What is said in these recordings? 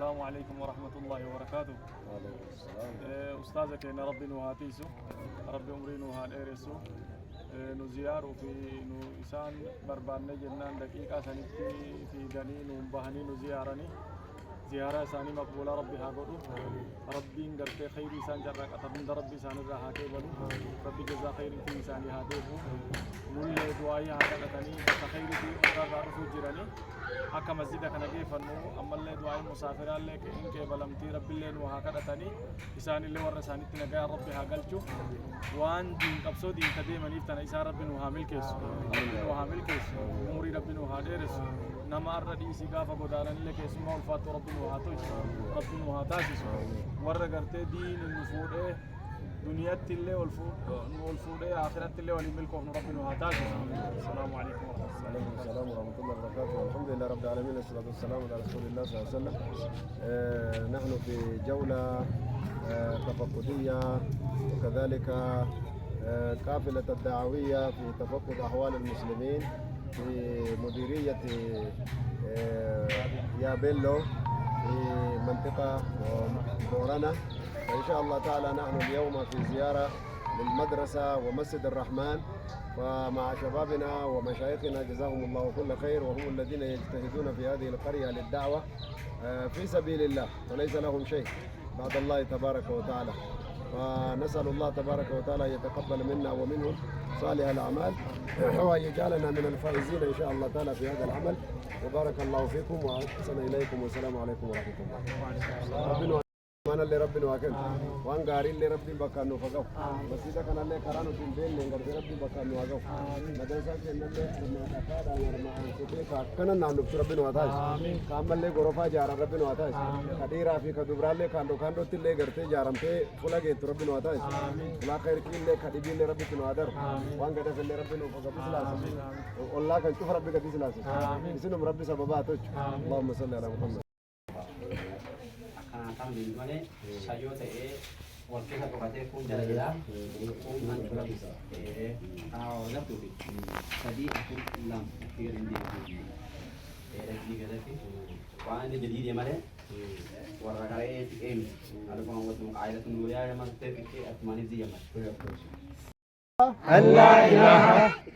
السلام عليكم ورحمة الله وبركاته. وعليكم السلام. أستاذك إن ربي نوهاتيسو ربي أمري نوهان إيرسو نزيار في إنسان بربان جنان دقيقة سنتي في دنين ومبهني نزيارني زيارة ثاني مقبولة ربي هاقولو ربي نقرتي خيري سان جرق أتبند ربي سان الرحاكي بلو ربي جزا خيري في ساني هاتيبو نولي دعائي هاتلتني خيري في أمرار رفو جراني akka masjida kana geeffannu ammallee du'aayin musaafiraallee in qeebalamtii rabbiillee nu haa kadhatanii isaanillee warra isaanitti nagaa rabbi haa galchu waan diin qabsoo diin ka deemaniif tana isaa rabbi nu haa milkeessu umurii rabbi nu haa dheeressu nama arra dhiisii gaafa godaananillee keessummaa ulfaattu rabbi nu haa tolchu rabbi nu haa taasisu warra gartee diin nu fuudhee دنياتي اللي والفودية آخرات اللي والملك وفن ربنا وهتاجه. السلام عليكم ورحمة الله. وعليكم السلام ورحمة الله وبركاته. الحمد لله رب العالمين والصلاة والسلام على رسول الله صلى الله عليه وسلم. نحن في جولة تفقدية وكذلك قافلة الدعوية في تفقد أحوال المسلمين في مديرية يابيلو في منطقة بورانا. فإن شاء الله تعالى نحن اليوم في زيارة للمدرسة ومسجد الرحمن ومع شبابنا ومشايخنا جزاهم الله كل خير وهم الذين يجتهدون في هذه القرية للدعوة في سبيل الله وليس لهم شيء بعد الله تبارك وتعالى ونسأل الله تبارك وتعالى يتقبل منا ومنهم صالح الأعمال وأن يجعلنا من الفائزين إن شاء الله تعالى في هذا العمل وبارك الله فيكم وأحسن إليكم والسلام عليكم ورحمة الله. أنا اللي ربنا واكل وان غاري اللي ربي بكانو فقو بس إذا كان اللي كرانو تنبين اللي غير ربي بكانو واقو مدرسة كنا اللي نكاد أنا ما كتير كنا نانو ربنا واتاج كامل اللي غرفة جارا ربنا واتاج كديرا في كدبرال اللي كاندو تلي غرتي جارم تي فلا جت ربنا واتاج لا خير كي اللي كديبي اللي ربي تنوادر وان كده اللي ربنا فقو بسلاس والله كان شوف ربي كدي سلاس اسمه ربي سبباتو اللهم صل على محمد. Kami di mana saya teh waktu saya pakai pun jalan pun juga bisa. Nak tu tadi aku bilang pikiran dia. Lagi kata sih, wanita jadi dia mana? Warna kaya em. Ada pun waktu air tu nuri ada mana teh fikir atmani dia mana. لا إله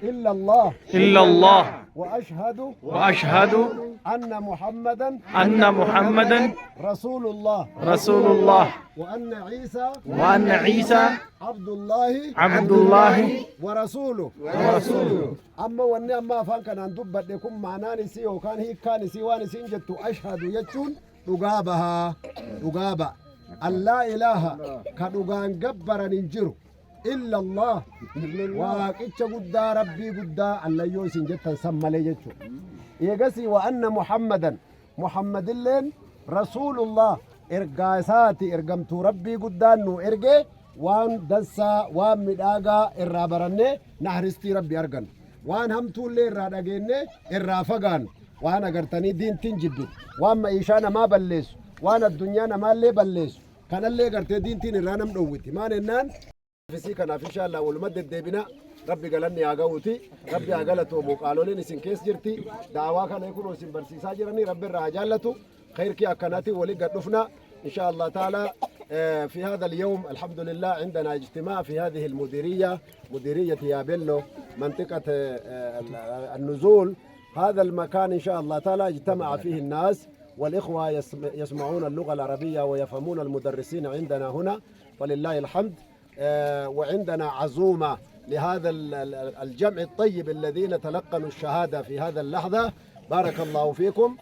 إلا الله وأشهد أن محمدا رسول الله وأن عيسى عبد الله ورسوله أما وأن أما فان كان ندبت لكم معنا نسي وكان هي كان نسي وانسي جت أشهد يجون رقابة أن لا إله كدغان جبر ننجرو إلا الله واقعت قد ربي قد الله يوسين جتا سمى ليجتو يقسي وأن محمد اللين رسول الله إرقاساتي إرقمتو ربي قدانو إرقي وان دسا وان مداغا إرابرني نحرستي ربي أرقن وان همتو اللي إرادقيني إرافقان وان أقرتني دين تنجدو وان ما إيشانا ما بليس وان الدنيا ما اللي بليس كان اللي قرتي دين تين إرانا مدوتي ما ننان فيسي كان في شاء الله والمدد ديبنا ربي قالني أقوتي ربي أقلته مقالوني نسين كيس جرتي دعوا كان يكونوا سين برسيسا جراني ربي الرجالته خير كي أكناتي ولي قدفنا إن شاء الله تعالى في هذا اليوم الحمد لله عندنا اجتماع في هذه مديرية يابيلو منطقة النزول هذا المكان إن شاء الله تعالى اجتمع فيه الناس والإخوة يسمعون اللغة العربية ويفهمون المدرسين عندنا هنا ولله الحمد وعندنا عزومة لهذا الجمع الطيب الذين تلقنوا الشهادة في هذا اللحظة بارك الله فيكم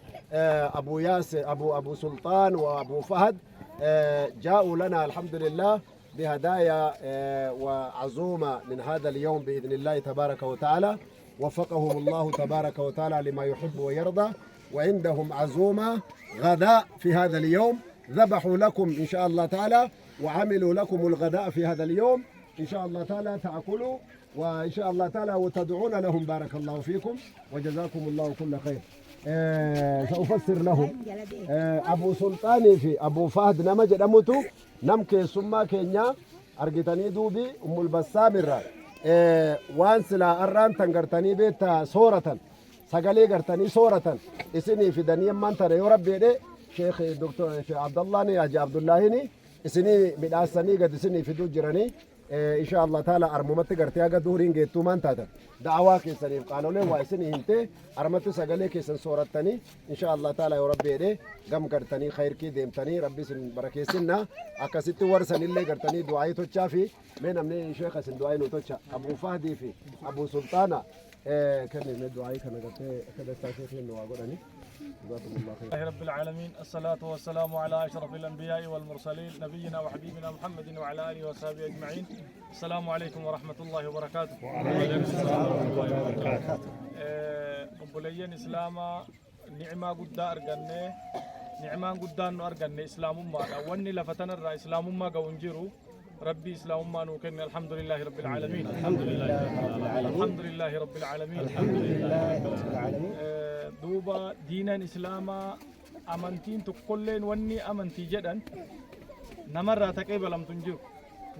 أبو ياسر أبو سلطان وأبو فهد جاءوا لنا الحمد لله بهدايا وعزومة من هذا اليوم بإذن الله تبارك وتعالى وفقهم الله تبارك وتعالى لما يحب ويرضى وعندهم عزومة غداء في هذا اليوم ذبحوا لكم إن شاء الله تعالى وعملوا لكم الغداء في هذا اليوم إن شاء الله تعالى تأكلوا وإن شاء الله تعالى وتدعون لهم بارك الله فيكم وجزاكم الله كل خير. سأفسر لهم أبو سلطان في أبو فهد نمج دمتو نمك سما كينيا أرجتني دوبي أم البسام الرا وانسلا أران تنقرتني بيتا صورة سقالي قرتني صورة إسني في دنيا من ترى يا ربي شيخ دكتور شيخ عبد الله ني حاج عبد الله ني اسني بداسني قد اسني في جراني ان شاء الله تعالى ارممت غرتي اگا دورين گيتو مان تاتا دعوا كيسني قالوا له واسني هنتي ارمت سغلي كيسن صورتني ان شاء الله تعالى يا ربي دي غم غرتني خير كي ديمتني ربي سن بركيسنا اكست ورسن اللي غرتني دعاي توچا في من امني شيخ سن دعاي نو توچا ابو فهدي في ابو سلطانه كان من دعاي كان غرتي كده استاذين نو اغدني لله رب العالمين، الصلاة والسلام على أشرف الأنبياء والمرسلين نبينا وحبيبنا محمد وعلى آله وصحبه أجمعين. السلام عليكم ورحمة الله وبركاته. وعليكم السلام ورحمة الله وبركاته. قبليين إسلاما نعمة قد أرجنة نعمة قد أرجنة إسلام ما واني لفتنا الرا إسلام ما قونجرو ربي إسلام ما نوكن الحمد لله رب العالمين. الحمد لله رب العالمين. الحمد لله رب العالمين. الحمد لله رب العالمين. دوبا دين إسلاما أمنتين تقولين وني أمنتي جدا نمر تقبل لم تنجر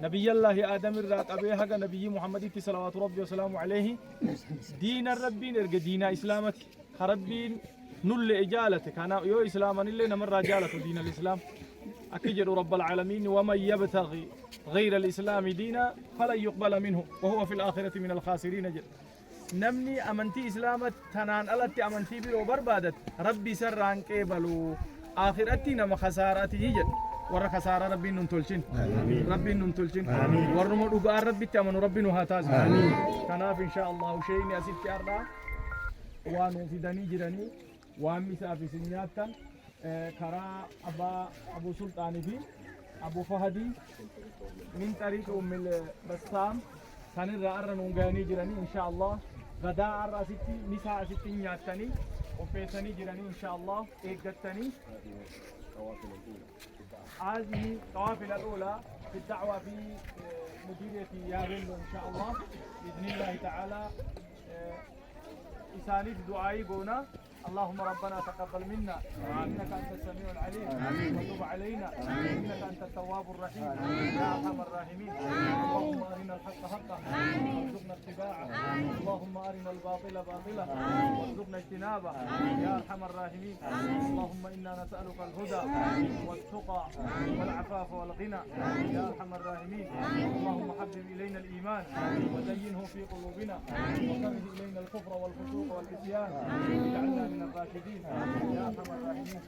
نبي الله آدم الرات أبيها نبي محمد صلوات ربي وسلامه عليه دين الربين إرجع دين إسلامك خربين نل إجالتك أنا يو إسلاما اللي نمر رجالة دين الإسلام أكيد رب العالمين ومن يبتغي غير الإسلام دينا فلن يقبل منه وهو في الآخرة من الخاسرين جل نمني أمنتي إسلامت تنان ألتي أمنتي بلو بربادت ربي سران كيبلو آخرتي نما خسارتي جد ورا خسارة ربي ننتلشين ربي ننتلشين ورمو دغار ربي تامن ربي نهاتاز كناف إن شاء الله شيء أسيت أردا وانو في دني جراني وامسا في سنياتا كرا أبو سلطان في أبو فهدي من طريق أم البسام كان الرأر نونغاني جراني إن شاء الله غدا الرأسيتي مساء ستي نياتني وفيتني جراني إن شاء الله إيقتني هذه القوافل الأولى في الدعوة في مديرية يارين إن شاء الله بإذن الله تعالى إسانيف دعائي قونا اللهم ربنا تقبل منا إنك أنت السميع العليم وتب علينا إنك أنت التواب الرحيم يا أرحم الراحمين اللهم أرنا الحق حقا وارزقنا اتباعه اللهم أرنا الباطل باطلا وارزقنا اجتنابه يا أرحم الراحمين اللهم إنا نسألك الهدى والتقى والعفاف والغنى يا أرحم الراحمين اللهم حبب إلينا الإيمان وزينه في قلوبنا وكره إلينا الكفر والفسوق والعصيان واجعلنا من الراشدين يا أرحم الراحمين.